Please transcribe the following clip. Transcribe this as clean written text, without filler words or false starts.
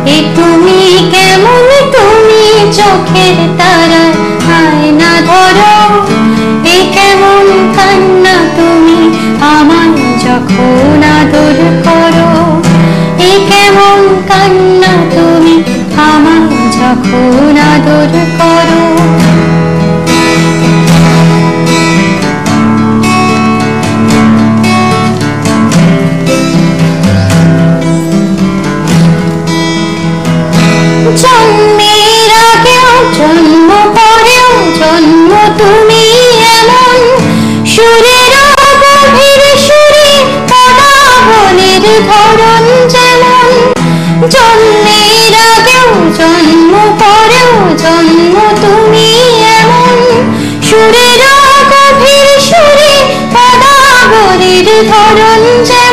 এ তুমি কেমন, তুমি চোখের তারার আয়না ধরো। এ কেমন কান্না তুমি আমার যখন আদর করো। এ কেমন কান্না তুমি আমার যখন আদর করো। জন্মের আগেও জন্ম পরেও জন্ম তুমি এমন, সুরের গভীর সুরে কথা বলের ধরন যেমন। জন্মের আগেও জন্ম পরেও জন্ম তুমি এমন, সুরের গভীর সুরে কথা বলের ধরন যেমন।